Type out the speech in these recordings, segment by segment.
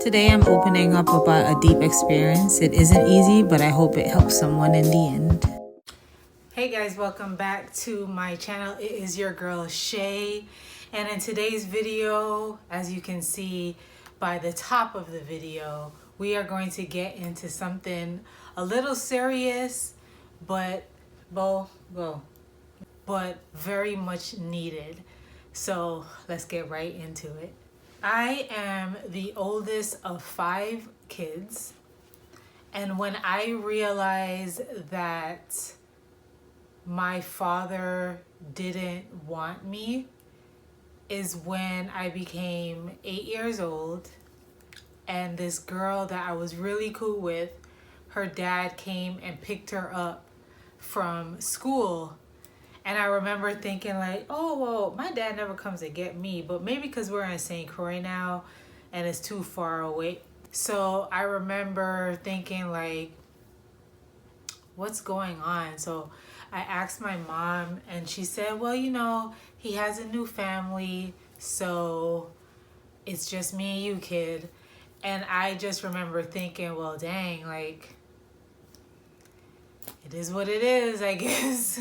Today I'm opening up about a deep experience. It isn't easy, but I hope it helps someone in the end. Hey guys, welcome back to my channel. It is your girl Shay, and in today's video, as you can see by the top of the video, we are going to get into something a little serious, but very much needed. So let's get right into it. I am the oldest of 5 kids, and when I realized that my father didn't want me is when I became 8 years old, and this girl that I was really cool with, her dad came and picked her up from school. And I remember thinking like, oh, well, my dad never comes to get me, but maybe because we're in St. Croix now and it's too far away. So I remember thinking like, what's going on? So I asked my mom, and she said, well, he has a new family, so it's just me and you, kid. And I just remember thinking, well, dang, like, it is what it is, I guess.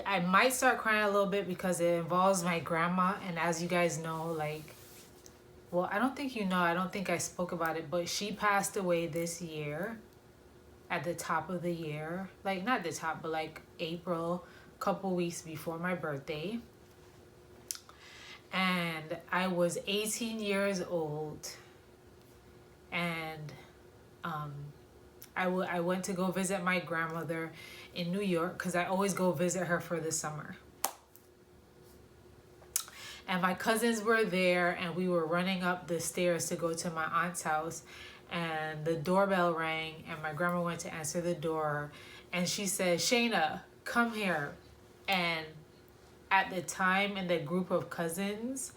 I might start crying a little bit because it involves my grandma, and as you guys know, like, well, I don't think I spoke about it, but she passed away this year at the top of the year. Like, not the top, but like April, a couple weeks before my birthday. And I was 18 years old, and I went to go visit my grandmother in New York because I always go visit her for the summer. And my cousins were there, and we were running up the stairs to go to my aunt's house, and the doorbell rang, and my grandma went to answer the door, and she said, Shayna, come here. And at the time in the group of cousins,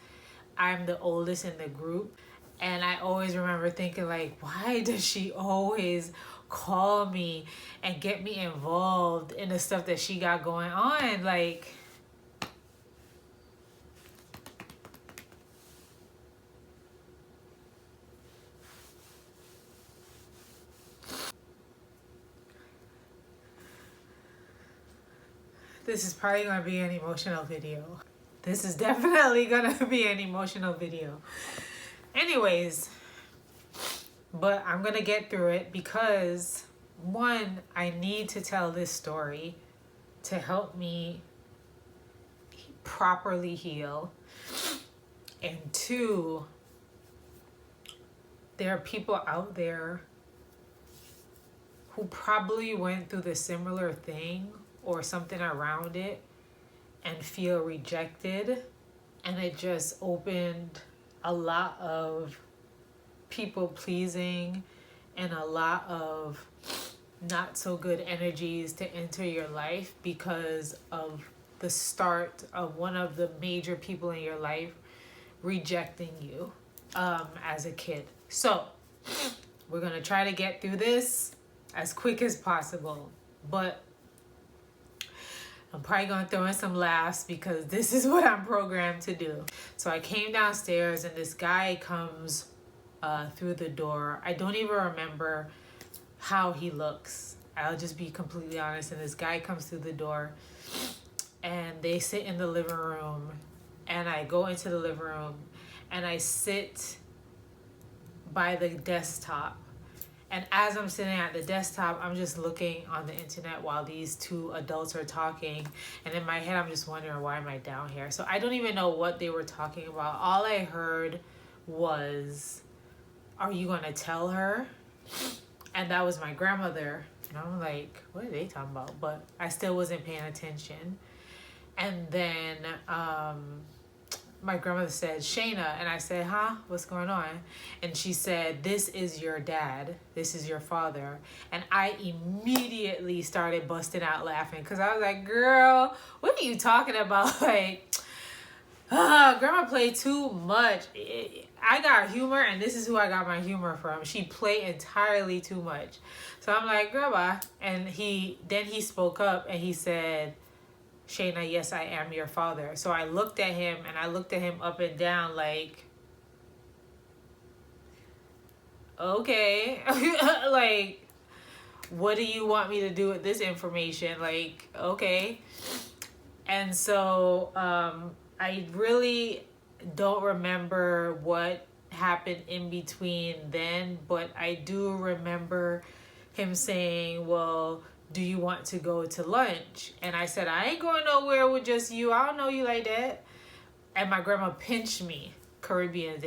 I'm the oldest in the group. And I always remember thinking like, why does she always call me and get me involved in the stuff that she got going on? Like, this is probably going to be an emotional video. This is definitely going to be an emotional video. Anyways, but I'm going to get through it because, one, I need to tell this story to help me properly heal. And two, there are people out there who probably went through the similar thing or something around it and feel rejected, and it just opened a lot of people pleasing and a lot of not so good energies to enter your life because of the start of one of the major people in your life rejecting you as a kid. So we're gonna try to get through this as quick as possible, but I'm probably going to throw in some laughs because this is what I'm programmed to do. So I came downstairs, and this guy comes through the door. I don't even remember how he looks. I'll just be completely honest. And this guy comes through the door, and they sit in the living room. And I go into the living room, and I sit by the desktop. And as I'm sitting at the desktop, I'm just looking on the internet while these two adults are talking. And in my head, I'm just wondering, why am I down here? So I don't even know what they were talking about. All I heard was, are you going to tell her? And that was my grandmother. And I'm like, what are they talking about? But I still wasn't paying attention. And then my grandmother said, Shayna. And I said, huh? What's going on? And she said, this is your dad. This is your father. And I immediately started busting out laughing because I was like, girl, what are you talking about? Like, grandma played too much. I got humor, and this is who I got my humor from. She played entirely too much. So I'm like, grandma. And he spoke up, and he said, Shayna, yes, I am your father. So I looked at him, and I looked at him up and down like, okay. Like, what do you want me to do with this information? Like, okay. And so I really don't remember what happened in between then, but I do remember him saying, well, do you want to go to lunch? And I said, I ain't going nowhere with just you. I don't know you like that. And my grandma pinched me. Caribbeans,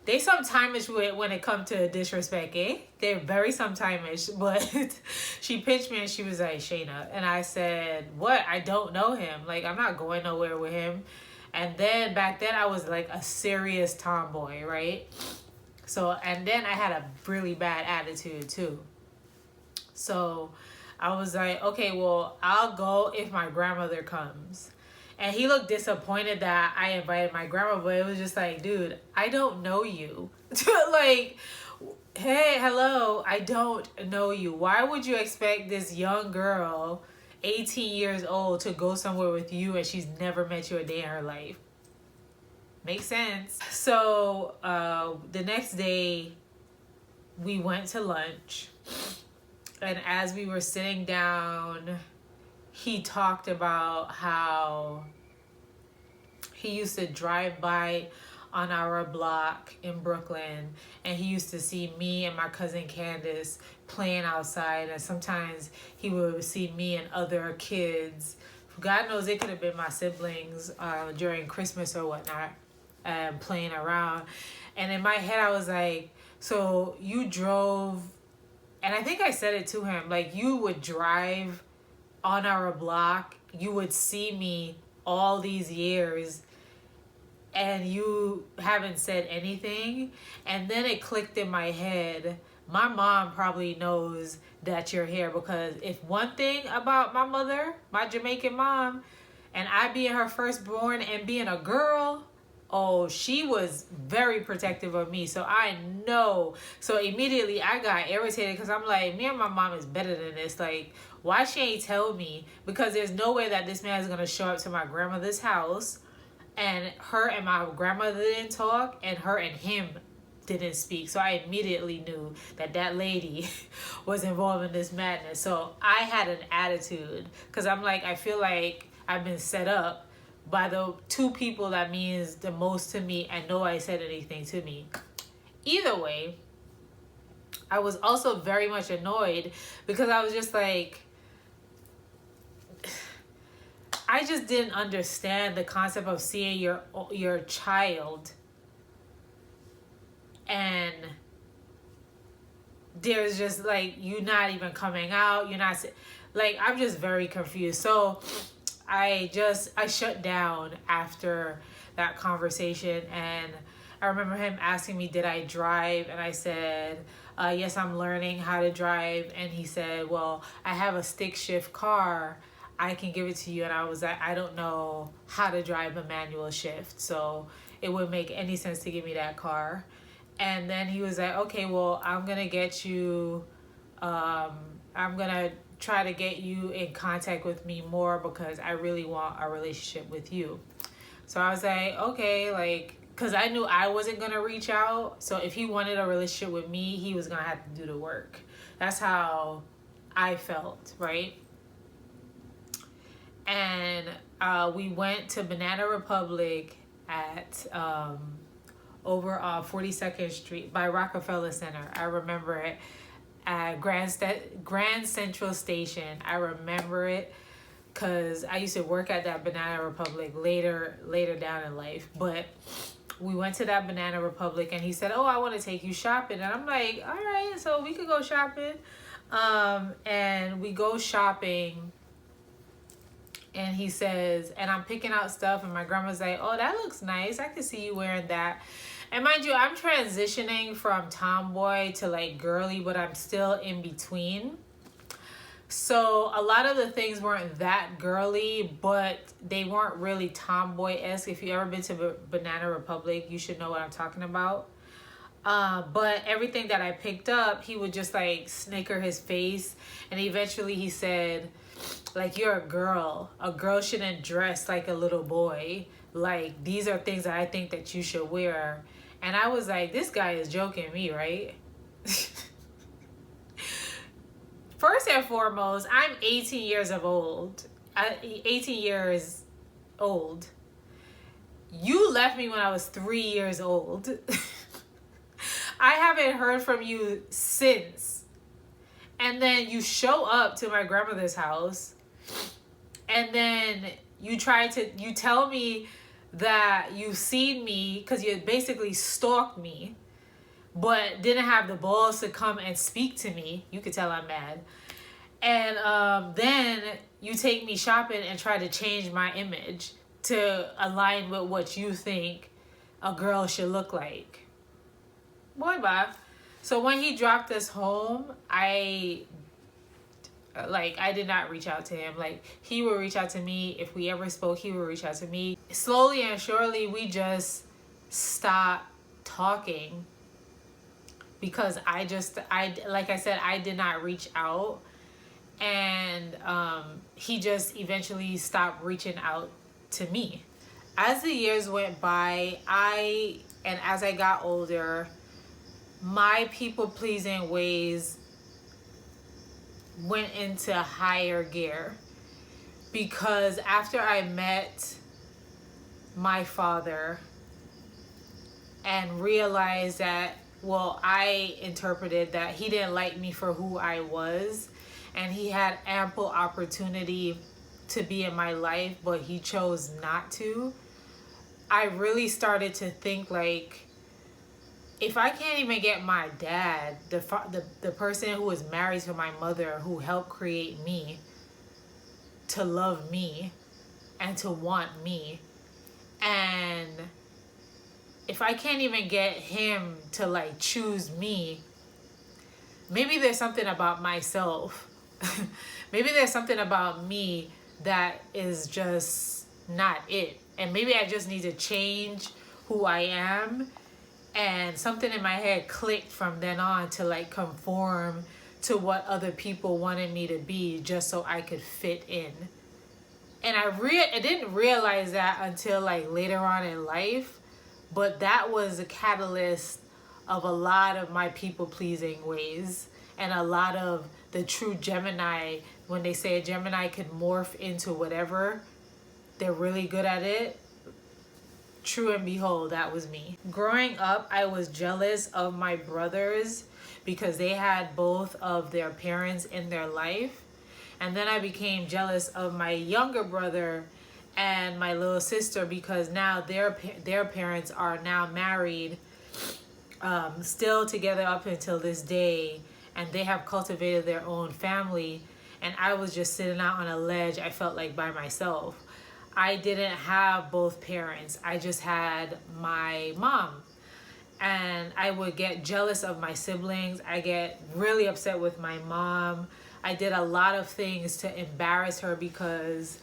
they sometimes when it comes to disrespect, eh? They're very sometimes. But she pinched me and she was like, Shayna. And I said, what? I don't know him. Like, I'm not going nowhere with him. And then back then I was like a serious tomboy, right? So, and then I had a really bad attitude too. So I was like, okay, well, I'll go if my grandmother comes. And he looked disappointed that I invited my grandma, but it was just like, dude, I don't know you. Like, hey, hello, I don't know you. Why would you expect this young girl, 18 years old, to go somewhere with you and she's never met you a day in her life? Makes sense. So the next day, we went to lunch. And as we were sitting down, he talked about how he used to drive by on our block in Brooklyn, and he used to see me and my cousin Candace playing outside, and sometimes he would see me and other kids. God knows it could have been my siblings during Christmas or whatnot, playing around. And in my head, I was like, so you drove, and I think I said it to him, like, you would drive on our block, you would see me all these years, and you haven't said anything. And then it clicked in my head, my mom probably knows that you're here, because if one thing about my mother, my Jamaican mom, and I being her firstborn and being a girl, oh, she was very protective of me. So I know. So immediately I got irritated, because I'm like, me and my mom is better than this. Like, why she ain't tell me? Because there's no way that this man is going to show up to my grandmother's house, and her and my grandmother didn't talk, and her and him didn't speak. So I immediately knew that that lady was involved in this madness. So I had an attitude, because I'm like, I feel like I've been set up by the two people that means the most to me, and nobody said anything to me. Either way, I was also very much annoyed, because I was just like, I just didn't understand the concept of seeing your child, and there's just like, you not even coming out, you're not, like, I'm just very confused. So I shut down after that conversation. And I remember him asking me, did I drive? And I said, yes, I'm learning how to drive. And he said, well, I have a stick shift car, I can give it to you. And I was like, I don't know how to drive a manual shift, so it wouldn't make any sense to give me that car. And then he was like, okay, well, I'm gonna get you, I'm gonna try to get you in contact with me more, because I really want a relationship with you. So I was like, okay, like, because I knew I wasn't gonna reach out. So if he wanted a relationship with me, he was gonna have to do the work. That's how I felt, right? And we went to Banana Republic at over 42nd Street by Rockefeller Center. I remember it. At Grand Central Station. I remember it because I used to work at that Banana Republic later down in life. But we went to that Banana Republic, and he said, oh, I want to take you shopping. And I'm like, all right, so we could go shopping. And we go shopping, and he says, and I'm picking out stuff, and my grandma's like, oh, that looks nice, I can see you wearing that. And mind you, I'm transitioning from tomboy to like girly, but I'm still in between. So a lot of the things weren't that girly, but they weren't really tomboy-esque. If you've ever been to Banana Republic, you should know what I'm talking about. But everything that I picked up, he would just like snicker his face. And eventually he said, like, you're a girl. A girl shouldn't dress like a little boy. Like, these are things that I think that you should wear. And I was like, this guy is joking me, right? First and foremost, I'm 18 years of old. 18 years old. You left me when I was 3 years old. I haven't heard from you since. And then you show up to my grandmother's house. And then you tell me that you've seen me because you basically stalked me, but didn't have the balls to come and speak to me. You could tell I'm mad. And then you take me shopping and try to change my image to align with what you think a girl should look like. Boy, bye. So when he dropped us home, I did not reach out to him. Like, he would reach out to me. If we ever spoke, he would reach out to me. Slowly and surely, we just stopped talking because like I said, I did not reach out. And he just eventually stopped reaching out to me. As the years went by, as I got older, my people-pleasing ways went into higher gear, because after I met my father and realized that, well, I interpreted that he didn't like me for who I was, and he had ample opportunity to be in my life, but he chose not to. I really started to think, like, if I can't even get my dad, the person who was married to my mother, who helped create me, to love me and to want me, and if I can't even get him to like choose me, maybe there's something about myself. Maybe there's something about me that is just not it. And maybe I just need to change who I am. And something in my head clicked from then on to like conform to what other people wanted me to be, just so I could fit in. And I didn't realize that until like later on in life, but that was a catalyst of a lot of my people-pleasing ways, and a lot of the true Gemini. When they say a Gemini could morph into whatever, they're really good at it. True and behold, that was me. Growing up, I was jealous of my brothers because they had both of their parents in their life. And then I became jealous of my younger brother and my little sister because now their parents are now married, still together up until this day, and they have cultivated their own family. And I was just sitting out on a ledge, I felt like, by myself. I didn't have both parents. I just had my mom. And I would get jealous of my siblings. I get really upset with my mom. I did a lot of things to embarrass her because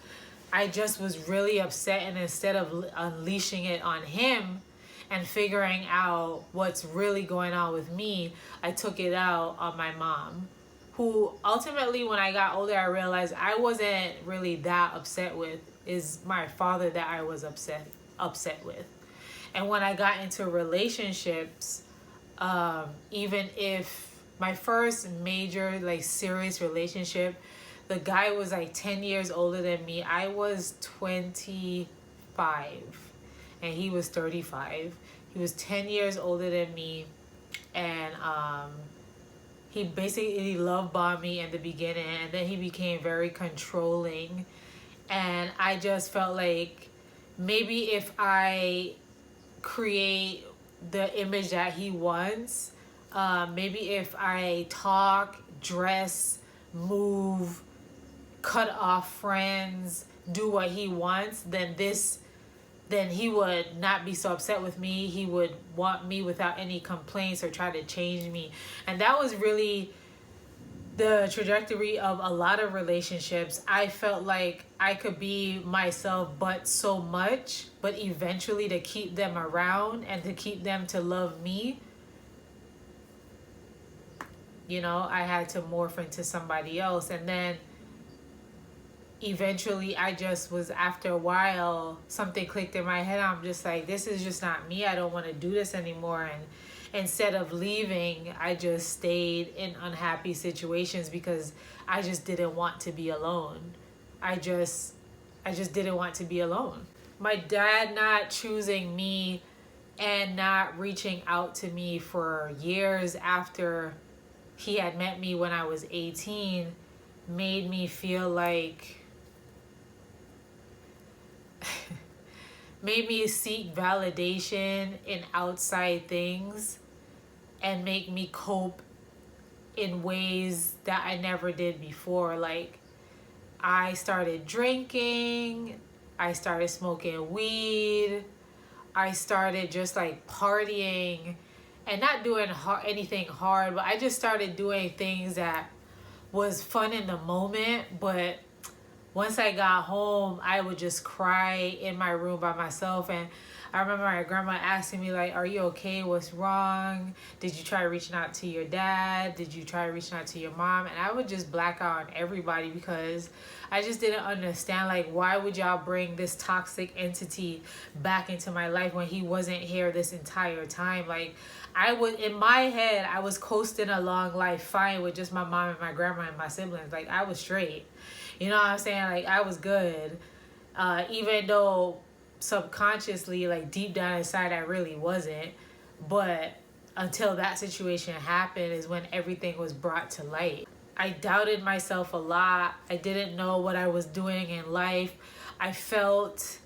I just was really upset. And instead of unleashing it on him and figuring out what's really going on with me, I took it out on my mom, who ultimately, when I got older, I realized I wasn't really that upset with. Is my father that I was upset with. And when I got into relationships, even if my first major like serious relationship, the guy was like 10 years older than me. I was 25 and he was 35. He was 10 years older than me, and he basically love bombed me in the beginning, and then he became very controlling. And I just felt like maybe if I create the image that he wants, maybe if I talk, dress, move, cut off friends, do what he wants, then he would not be so upset with me. He would want me without any complaints or try to change me. And that was really the trajectory of a lot of relationships. I felt like I could be myself but so much, but eventually to keep them around and to keep them to love me, You know, I had to morph into somebody else. And then eventually I just was, after a while, something clicked in my head. I'm just like, this is just not me. I don't want to do this anymore. And instead of leaving, I just stayed in unhappy situations because I just didn't want to be alone. I just didn't want to be alone. My dad not choosing me and not reaching out to me for years after he had met me when I was 18 made me feel like made me seek validation in outside things and make me cope in ways that I never did before. Like, I started drinking, I started smoking weed, I started just like partying and not doing anything hard, but I just started doing things that was fun in the moment. But once I got home, I would just cry in my room by myself. And I remember my grandma asking me, like, are you okay? What's wrong? Did you try reaching out to your dad? Did you try reaching out to your mom? And I would just black out on everybody because I just didn't understand, like, why would y'all bring this toxic entity back into my life when he wasn't here this entire time? Like, in my head, I was coasting along life fine with just my mom and my grandma and my siblings. Like, I was straight. You know what I'm saying? Like, I was good. Even though subconsciously, like, deep down inside, I really wasn't. But until that situation happened is when everything was brought to light. I doubted myself a lot. I didn't know what I was doing in life. I felt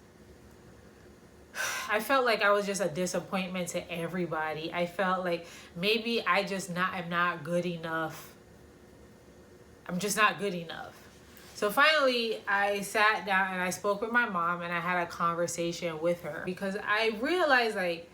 like I was just a disappointment to everybody. I felt like maybe I'm not good enough. I'm just not good enough. So finally, I sat down and I spoke with my mom and I had a conversation with her because I realized, like,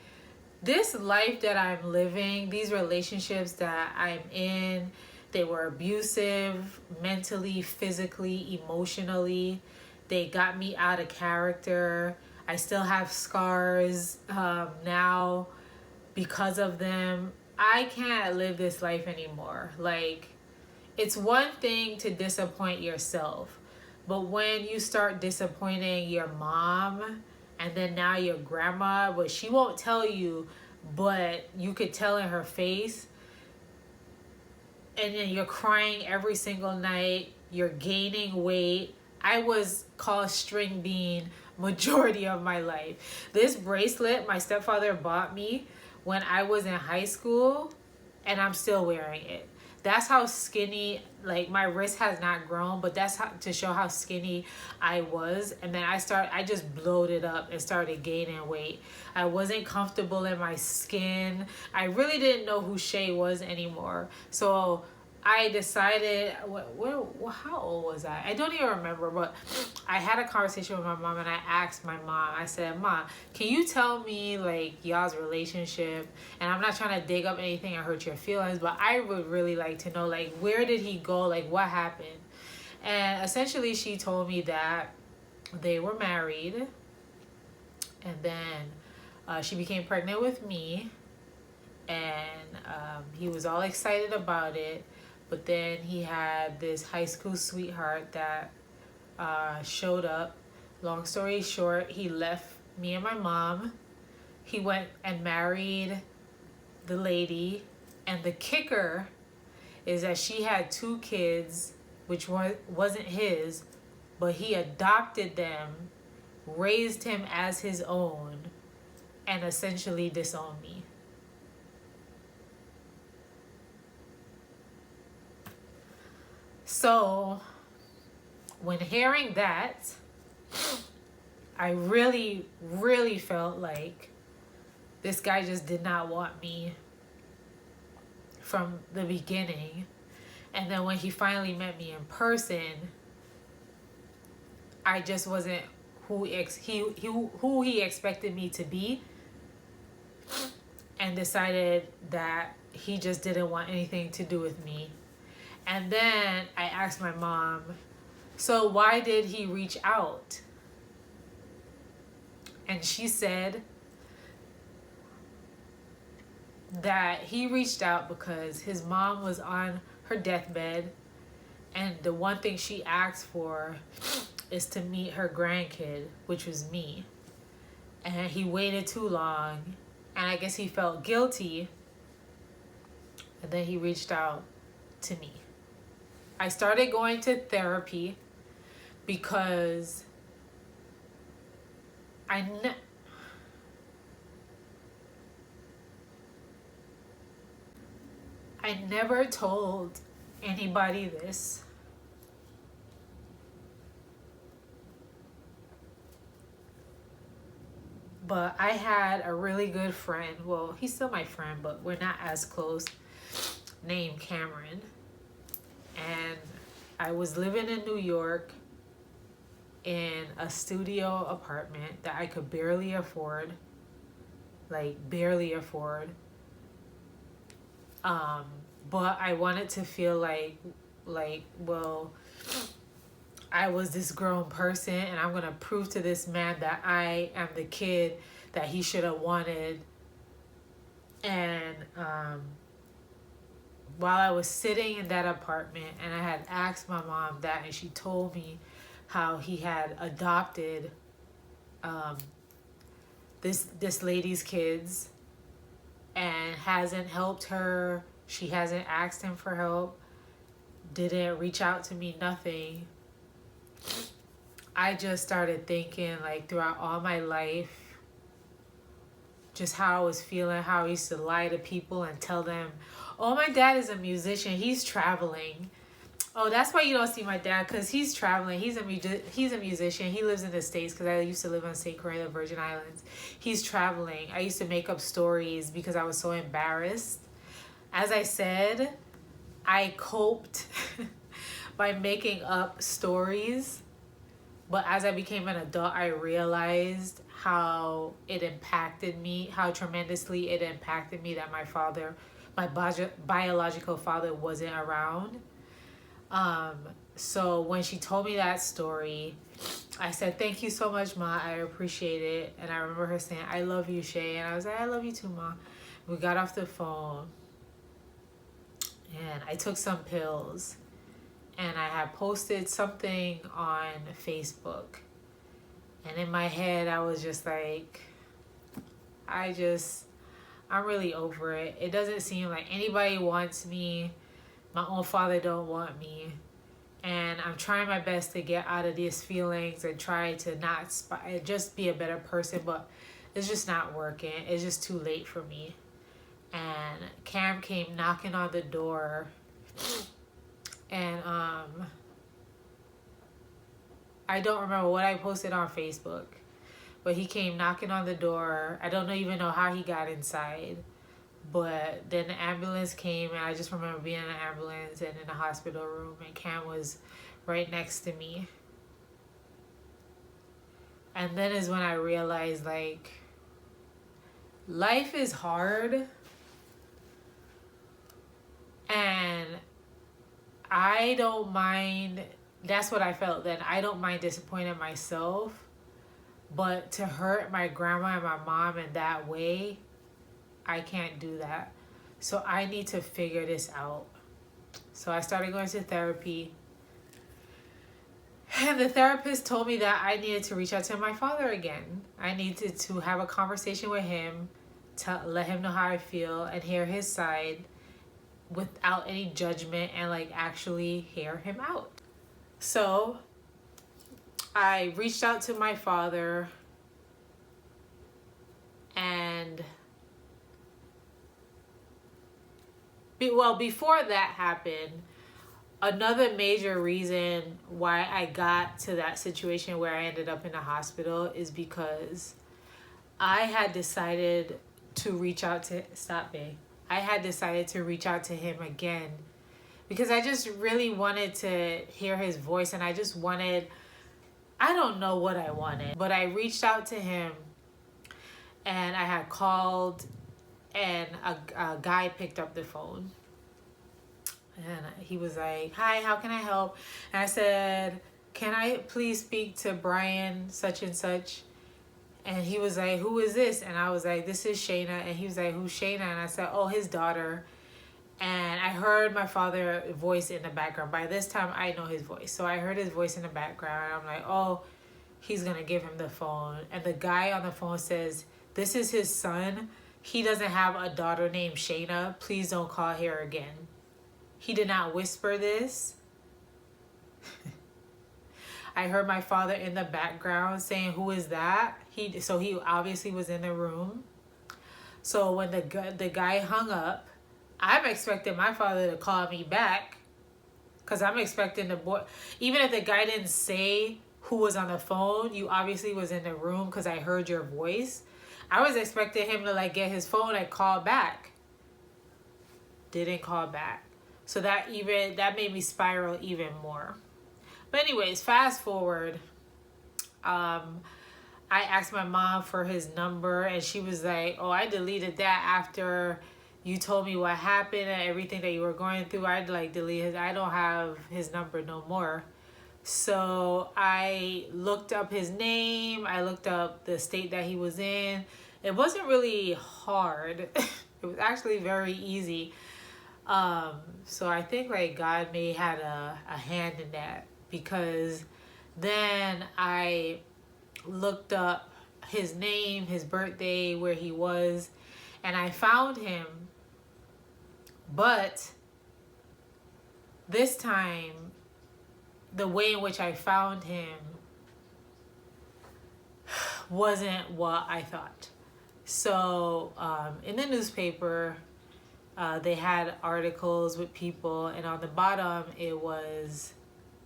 this life that I'm living, these relationships that I'm in, they were abusive mentally, physically, emotionally. They got me out of character. I still have scars now because of them. I can't live this life anymore. Like, it's one thing to disappoint yourself, but when you start disappointing your mom and then now your grandma, but she won't tell you, but you could tell in her face, and then you're crying every single night, you're gaining weight. I was called string bean majority of my life. This bracelet my stepfather bought me when I was in high school, and I'm still wearing it. That's how skinny, like, my wrist has not grown, but that's how, to show how skinny I was. And then I just bloated up and started gaining weight. I wasn't comfortable in my skin. I really didn't know who Shay was anymore. So I decided, how old was I? I don't even remember, but I had a conversation with my mom and I asked my mom, I said, Mom, can you tell me, like, y'all's relationship? And I'm not trying to dig up anything and hurt your feelings, but I would really like to know, like, where did he go? Like, what happened? And essentially she told me that they were married, and then she became pregnant with me, and he was all excited about it. But then he had this high school sweetheart that showed up. Long story short, he left me and my mom. He went and married the lady. And the kicker is that she had 2 kids, which wasn't his, but he adopted them, raised him as his own, and essentially disowned me. So when hearing that, I really, really felt like this guy just did not want me from the beginning. And then when he finally met me in person, I just wasn't who he expected me to be, and decided that he just didn't want anything to do with me. And then I asked my mom, so why did he reach out? And she said, that he reached out because his mom was on her deathbed, and the one thing she asked for is to meet her grandkid, which was me. And he waited too long, and I guess he felt guilty, and then he reached out to me. I started going to therapy because I never told anybody this. But I had a really good friend. Well, he's still my friend, but we're not as close. Named Cameron. And I was living in New York in a studio apartment that I could barely afford. Like, barely afford. But I wanted to feel like, well, I was this grown person, and I'm gonna prove to this man that I am the kid that he should have wanted. And while I was sitting in that apartment, and I had asked my mom that, and she told me how he had adopted this lady's kids and hasn't helped her. She hasn't asked him for help, didn't reach out to me, nothing. I just started thinking, like, throughout all my life, just how I was feeling, how I used to lie to people and tell them, oh, my dad is a musician, he's traveling. Oh, that's why you don't see my dad, because he's traveling. He's a musician. He lives in the States, because I used to live on St. Croix, the Virgin Islands. He's traveling. I used to make up stories because I was so embarrassed. As I said, I coped by making up stories. But as I became an adult, I realized how it impacted me, how tremendously it impacted me that my father, my biological father, wasn't around. So when she told me that story, I said, thank you so much, Ma. I appreciate it. And I remember her saying, I love you, Shay. And I was like, I love you too, Ma. We got off the phone, and I took some pills, and I had posted something on Facebook. And in my head, I was just like, I'm really over it. It doesn't seem like anybody wants me. My own father don't want me. And I'm trying my best to get out of these feelings and try to not just be a better person, but it's just not working. It's just too late for me. And Cam came knocking on the door, and I don't remember what I posted on Facebook, but he came knocking on the door. I don't even know how he got inside. But then the ambulance came, and I just remember being in the ambulance and in the hospital room, and Cam was right next to me. And then is when I realized, like, life is hard, and I don't mind. That's what I felt then. I don't mind disappointing myself, but to hurt my grandma and my mom in that way, I can't do that. So I need to figure this out. So I started going to therapy. And the therapist told me that I needed to reach out to my father again. I needed to have a conversation with him, to let him know how I feel and hear his side without any judgment, and like actually hear him out. So I reached out to my father, and before that happened, another major reason why I got to that situation where I ended up in the hospital is because I had decided to reach out to, I had decided to reach out to him again because I just really wanted to hear his voice, and I just wanted, I don't know what I wanted, but I reached out to him, and I had called, and a guy picked up the phone, and he was like, hi, how can I help? And I said, can I please speak to Brian such and such? And he was like, who is this? And I was like, this is Shayna. And he was like, who's Shayna? And I said, oh, his daughter. And I heard my father's voice in the background. By this time, I know his voice. So I heard his voice in the background. And I'm like, oh, he's going to give him the phone. And the guy on the phone says, this is his son. He doesn't have a daughter named Shayna. Please don't call her again. He did not whisper this. I heard my father in the background saying, who is that? So he obviously was in the room. So when the guy hung up, I'm expecting my father to call me back, because I'm expecting the boy, even if the guy didn't say who was on the phone, you obviously was in the room because I heard your voice. I was expecting him to like get his phone and call back. Didn't call back. So that made me spiral even more. But anyways, fast forward. I asked my mom for his number, and she was like, oh, I deleted that after you told me what happened and everything that you were going through. I'd like delete his. I don't have his number no more. So I looked up his name. I looked up the state that he was in. It wasn't really hard. It was actually very easy. So I think like God may had a hand in that, because then I looked up his name, his birthday, where he was, and I found him. But this time, the way in which I found him wasn't what I thought. So in the newspaper, they had articles with people, and on the bottom it was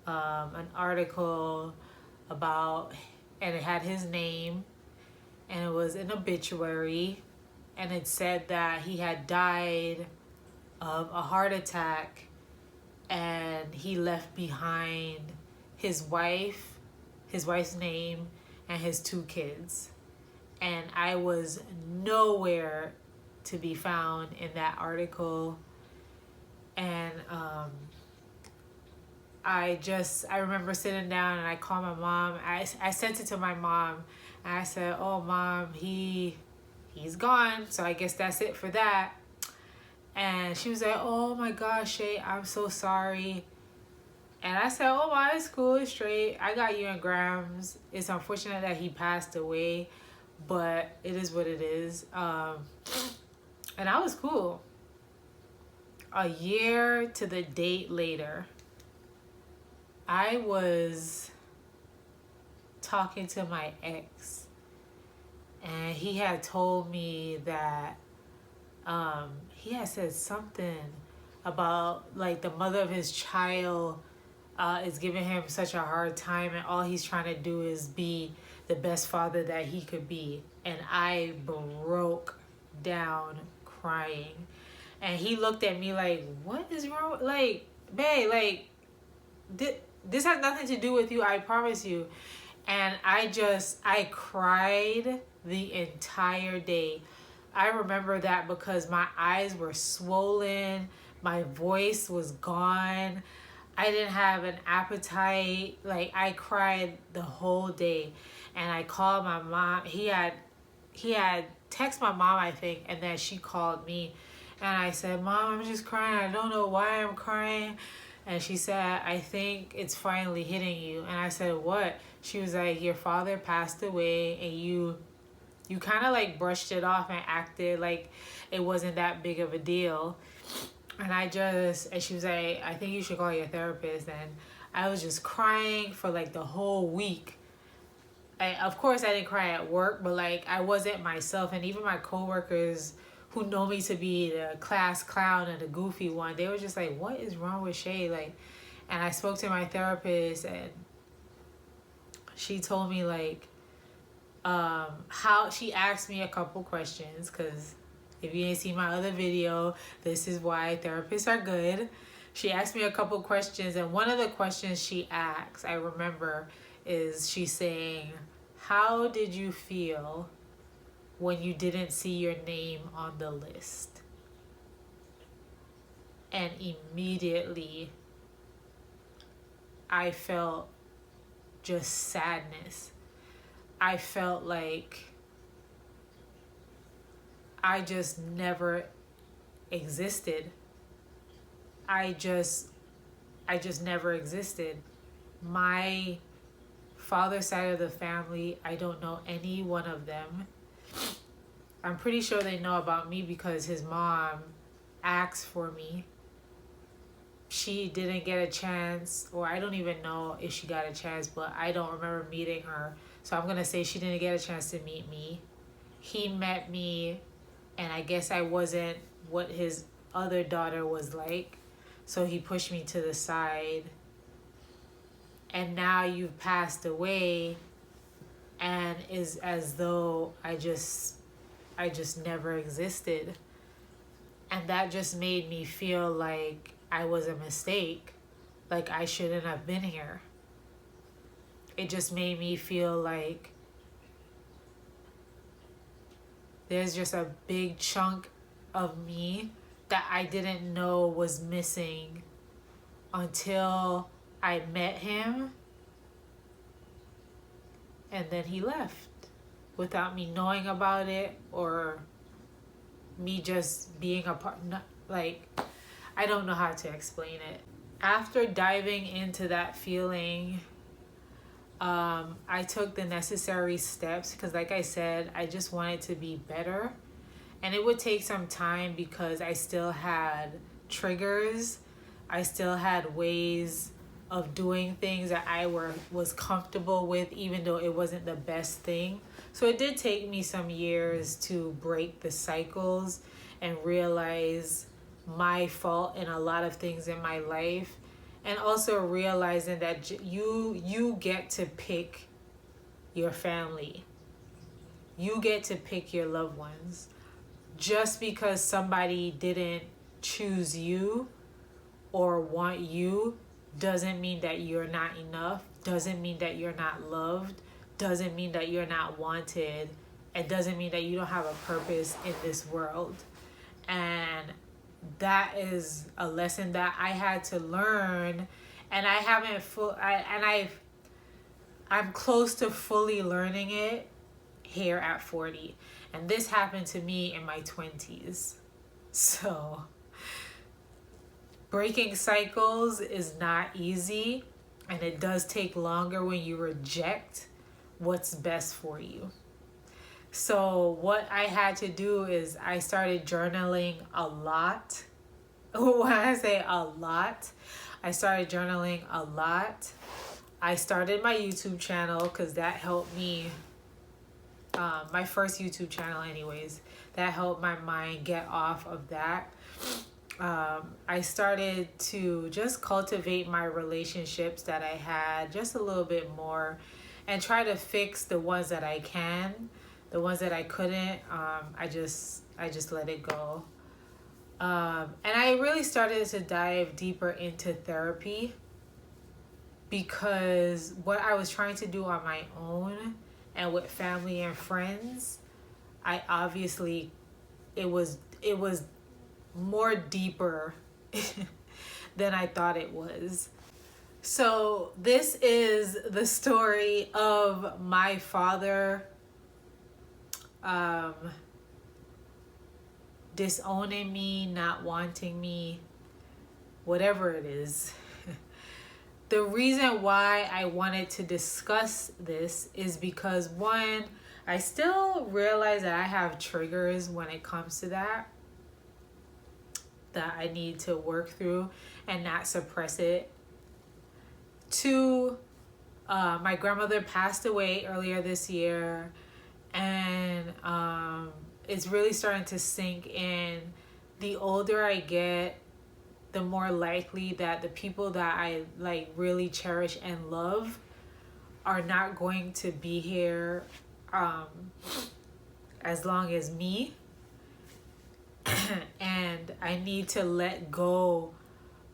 an article about, and it had his name, and it was an obituary, and it said that he had died of a heart attack, and he left behind his wife's name, and his 2 kids. And I was nowhere to be found in that article. And I remember sitting down and I called my mom. I sent it to my mom, and I said, oh, Mom, he's gone, so I guess that's it for that. And she was like, oh my gosh, Shay, I'm so sorry. And I said, oh, my, it's cool, it's straight. I got you in grams. It's unfortunate that he passed away, but it is what it is. And I was cool. A year to the date later, I was talking to my ex, and he had told me that he had said something about like the mother of his child is giving him such a hard time, and all he's trying to do is be the best father that he could be. And I broke down crying, and he looked at me like, what is wrong? Like, babe, like this has nothing to do with you, I promise you. And I cried the entire day. I remember that because my eyes were swollen, my voice was gone, I didn't have an appetite. Like, I cried the whole day. And I called my mom. He had texted my mom, I think, and then she called me. And I said, Mom, I'm just crying. I don't know why I'm crying. And she said, I think it's finally hitting you. And I said, what? She was like, your father passed away, and you kind of like brushed it off and acted like it wasn't that big of a deal. And she was like, I think you should call your therapist. And I was just crying for like the whole week. Of course, I didn't cry at work, but like I wasn't myself. And even my coworkers who know me to be the class clown and the goofy one, they were just like, what is wrong with Shay? Like, and I spoke to my therapist, and she told me like, how she asked me a couple questions, because if you didn't see my other video, this is why therapists are good. She asked me a couple questions, and one of the questions she asked, I remember, is she saying, how did you feel when you didn't see your name on the list? And immediately I felt just sadness. I felt like I just never existed. I just never existed. My father's side of the family, I don't know any one of them. I'm pretty sure they know about me because his mom asked for me. She didn't get a chance, or I don't even know if she got a chance, but I don't remember meeting her. So I'm going to say she didn't get a chance to meet me. He met me, and I guess I wasn't what his other daughter was like. So he pushed me to the side. And now you've passed away, and is as though I just never existed. And that just made me feel like I was a mistake, like I shouldn't have been here. It just made me feel like there's just a big chunk of me that I didn't know was missing until I met him, and then he left without me knowing about it, or me just being a part. Like, I don't know how to explain it. After diving into that feeling, I took the necessary steps because, like I said, I just wanted to be better. And it would take some time because I still had triggers. I still had ways of doing things that I was comfortable with, even though it wasn't the best thing. So it did take me some years to break the cycles and realize my fault in a lot of things in my life, and also realizing that you get to pick your family. You get to pick your loved ones. Just because somebody didn't choose you or want you doesn't mean that you're not enough, doesn't mean that you're not loved, doesn't mean that you're not wanted, it doesn't mean that you don't have a purpose in this world. And that is a lesson that I had to learn, and I haven't I'm close to fully learning it here at 40. And this happened to me in my 20s. So breaking cycles is not easy, and it does take longer when you reject what's best for you. So what I had to do is I started journaling a lot. When I say a lot, I started journaling a lot. I started my YouTube channel because that helped me. My first YouTube channel anyways, that helped my mind get off of that. I started to just cultivate my relationships that I had just a little bit more, and try to fix the ones that I can. The ones that I couldn't, I just let it go. And I really started to dive deeper into therapy, because what I was trying to do on my own and with family and friends, I obviously, it was more deeper than I thought it was. So this is the story of my father disowning me, not wanting me, whatever it is. The reason why I wanted to discuss this is because, one, I still realize that I have triggers when it comes to that I need to work through and not suppress it. Two, my grandmother passed away earlier this year, and it's really starting to sink in. The older I get, the more likely that the people that I really cherish and love are not going to be here as long as me. And I need to let go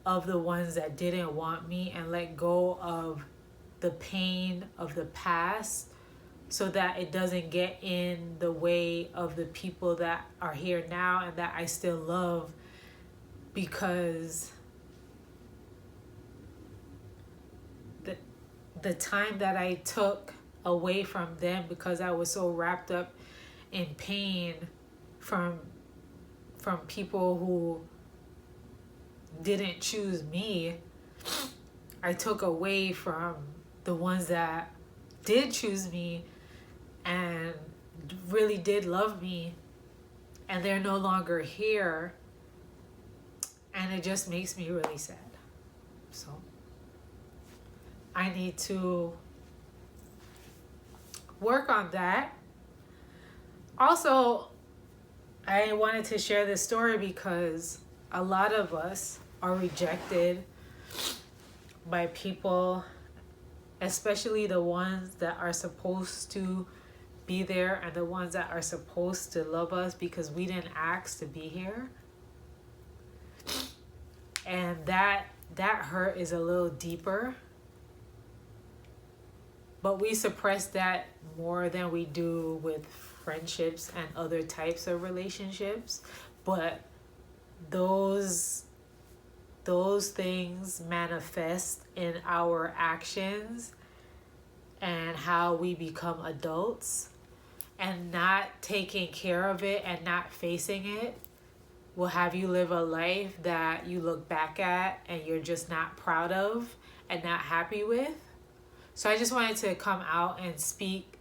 of the ones that didn't want me, and let go of the pain of the past, so that it doesn't get in the way of the people that are here now and that I still love. Because the time that I took away from them because I was so wrapped up in pain from people who didn't choose me. I took away from the ones that did choose me and really did love me, and they're no longer here, and it just makes me really sad. So I need to work on that. Also, I wanted to share this story because a lot of us are rejected by people, especially the ones that are supposed to be there and the ones that are supposed to love us, because we didn't ask to be here. And that hurt is a little deeper, but we suppress that more than we do with friendships and other types of relationships. But those things manifest in our actions and how we become adults, and not taking care of it and not facing it will have you live a life that you look back at and you're just not proud of and not happy with. So I just wanted to come out and speak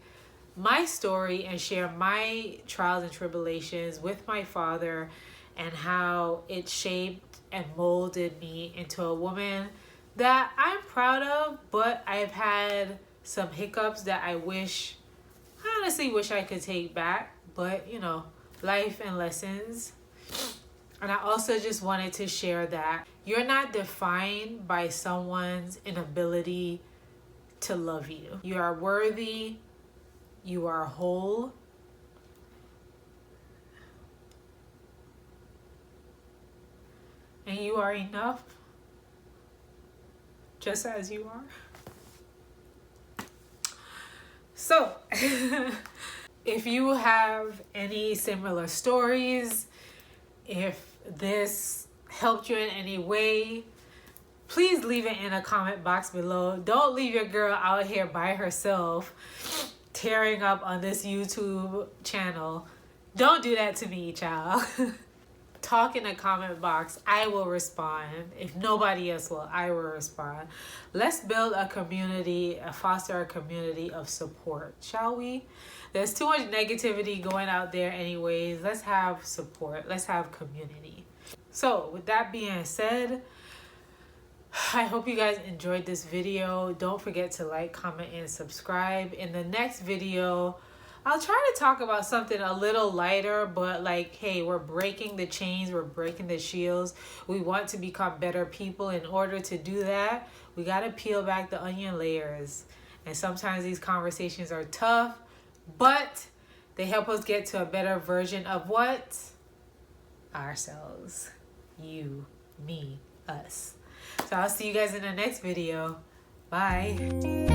my story and share my trials and tribulations with my father and how it shaped and molded me into a woman that I'm proud of, but I've had some hiccups that I honestly wish I could take back, but life and lessons. And I also just wanted to share that you're not defined by someone's inability to love you. You are worthy, you are whole, and you are enough just as you are. So, if you have any similar stories, if this helped you in any way, please leave it in a comment box below. Don't leave your girl out here by herself tearing up on this YouTube channel. Don't do that to me, child. Talk in the comment box. I will respond. If nobody else will, I will respond. Let's build a community, foster a community of support, shall we? There's too much negativity going out there anyways. Let's have support. Let's have community. So with that being said, I hope you guys enjoyed this video. Don't forget to like, comment, and subscribe. In the next video, I'll try to talk about something a little lighter, but like, hey, we're breaking the chains, we're breaking the shields. We want to become better people. In order to do that, we got to peel back the onion layers. And sometimes these conversations are tough, but they help us get to a better version of what? Ourselves. You, me, us. So I'll see you guys in the next video. Bye.